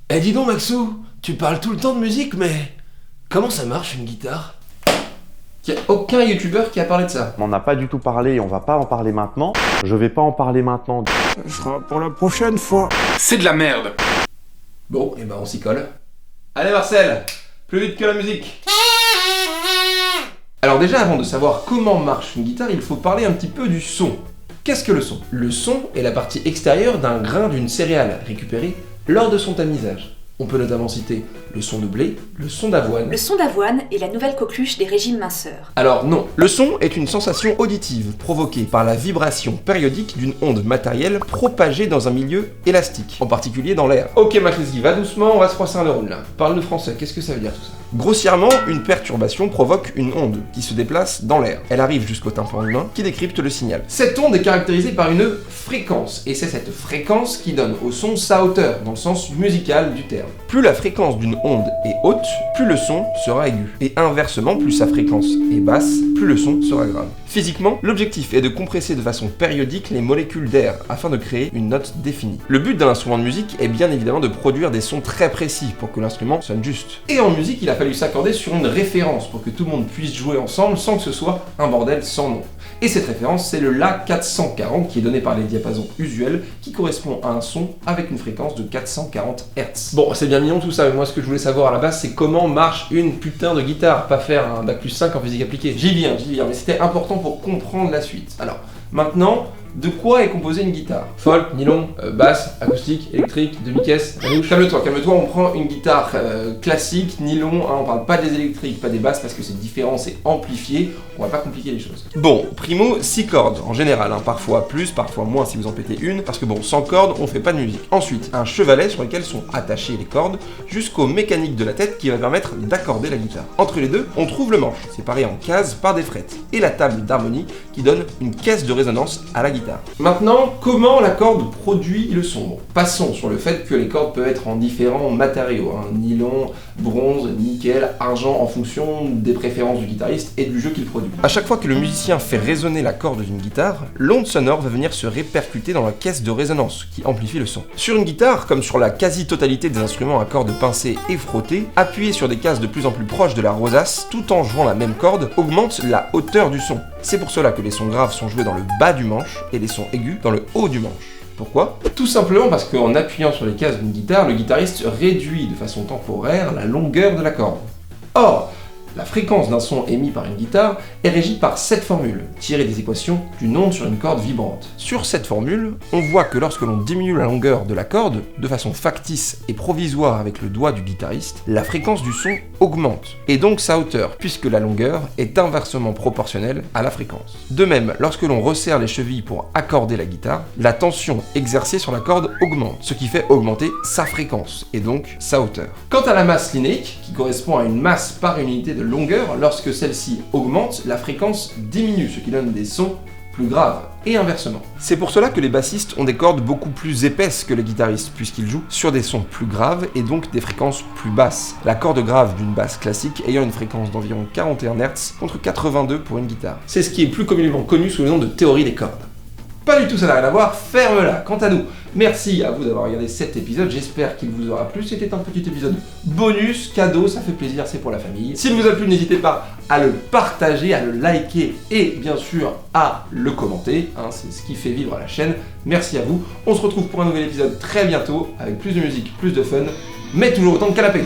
Eh dis donc Maxou, tu parles tout le temps de musique, mais comment ça marche une guitare? Il n'y a aucun youtubeur qui a parlé de ça. On n'a pas du tout parlé et on va pas en parler maintenant. Je vais pas en parler maintenant. Ce sera pour la prochaine fois. C'est de la merde. Bon, et ben on s'y colle. Allez Marcel, plus vite que la musique. Alors déjà, avant de savoir comment marche une guitare, il faut parler un petit peu du son. Qu'est-ce que le son? Le son est la partie extérieure d'un grain d'une céréale récupérée lors de son tamisage. On peut notamment citer le son de blé, le son d'avoine. Le son d'avoine est la nouvelle coqueluche des régimes minceurs. Alors non, le son est une sensation auditive provoquée par la vibration périodique d'une onde matérielle propagée dans un milieu élastique, en particulier dans l'air. Ok Maclesky, va doucement, on va se froisser un neurone là. Parle de français, qu'est-ce que ça veut dire tout ça? Grossièrement, une perturbation provoque une onde qui se déplace dans l'air. Elle arrive jusqu'au tympan humain qui décrypte le signal. Cette onde est caractérisée par une fréquence, et c'est cette fréquence qui donne au son sa hauteur, dans le sens musical du terme. Plus la fréquence d'une onde est haute, plus le son sera aigu. Et inversement, plus sa fréquence est basse, plus le son sera grave. Physiquement, l'objectif est de compresser de façon périodique les molécules d'air afin de créer une note définie. Le but d'un instrument de musique est bien évidemment de produire des sons très précis pour que l'instrument sonne juste. Et en musique, il a fallu s'accorder sur une référence pour que tout le monde puisse jouer ensemble sans que ce soit un bordel sans nom. Et cette référence, c'est le La 440 qui est donné par les diapasons usuels qui correspond à un son avec une fréquence de 440 Hz. Bon, c'est bien mignon tout ça, mais moi ce que je voulais savoir à la base, c'est comment marche une putain de guitare, pas faire un bac+5 en physique appliquée. J'y viens, mais c'était important pour comprendre la suite. Alors, maintenant, de quoi est composée une guitare? Folk, nylon, basse, acoustique, électrique, demi-caisse, manouche. Calme-toi, on prend une guitare classique, nylon, hein, on parle pas des électriques, pas des basses parce que c'est différent, c'est amplifié, on va pas compliquer les choses. Bon, primo, 6 cordes en général, hein, parfois plus, parfois moins si vous en pétez une, parce que bon, sans cordes, on fait pas de musique. Ensuite, un chevalet sur lequel sont attachées les cordes jusqu'au mécanique de la tête qui va permettre d'accorder la guitare. Entre les deux, on trouve le manche, séparé en cases par des frettes, et la table d'harmonie qui donne une caisse de résonance à la guitare. Maintenant, comment la corde produit le son? Bon, passons sur le fait que les cordes peuvent être en différents matériaux, hein, nylon, bronze, nickel, argent, en fonction des préférences du guitariste et du jeu qu'il produit. À chaque fois que le musicien fait résonner la corde d'une guitare, l'onde sonore va venir se répercuter dans la caisse de résonance qui amplifie le son. Sur une guitare, comme sur la quasi-totalité des instruments à cordes pincées et frottées, appuyer sur des cases de plus en plus proches de la rosace tout en jouant la même corde augmente la hauteur du son. C'est pour cela que les sons graves sont joués dans le bas du manche et les sons aigus dans le haut du manche. Pourquoi? Tout simplement parce qu'en appuyant sur les cases d'une guitare, le guitariste réduit de façon temporaire la longueur de la corde. Or, la fréquence d'un son émis par une guitare est régie par cette formule, tirée des équations d'une onde sur une corde vibrante. Sur cette formule, on voit que lorsque l'on diminue la longueur de la corde, de façon factice et provisoire avec le doigt du guitariste, la fréquence du son augmente, et donc sa hauteur, puisque la longueur est inversement proportionnelle à la fréquence. De même, lorsque l'on resserre les chevilles pour accorder la guitare, la tension exercée sur la corde augmente, ce qui fait augmenter sa fréquence, et donc sa hauteur. Quant à la masse linéique, qui correspond à une masse par unité de longueur, lorsque celle-ci augmente, la fréquence diminue, ce qui donne des sons plus graves, et inversement. C'est pour cela que les bassistes ont des cordes beaucoup plus épaisses que les guitaristes, puisqu'ils jouent sur des sons plus graves et donc des fréquences plus basses. La corde grave d'une basse classique ayant une fréquence d'environ 41 Hz contre 82 pour une guitare. C'est ce qui est plus communément connu sous le nom de théorie des cordes. Pas du tout, ça n'a rien à voir, ferme-la. Quant à nous, merci à vous d'avoir regardé cet épisode, j'espère qu'il vous aura plu. C'était un petit épisode bonus, cadeau, ça fait plaisir, c'est pour la famille. S'il vous a plu, n'hésitez pas à le partager, à le liker et bien sûr à le commenter, hein, c'est ce qui fait vivre la chaîne. Merci à vous, on se retrouve pour un nouvel épisode très bientôt, avec plus de musique, plus de fun, mais toujours autant de canapé.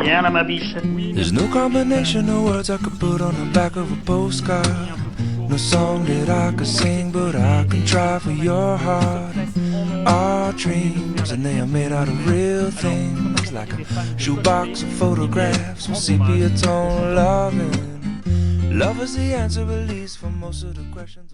Viens ma biche. There's no combination of words I could put on the back of a postcard. No song that I could sing, but I can try for your heart. Our dreams, and they are made out of real things, like a shoebox of photographs with sepia tone loving. Love is the answer, at least, for most of the questions.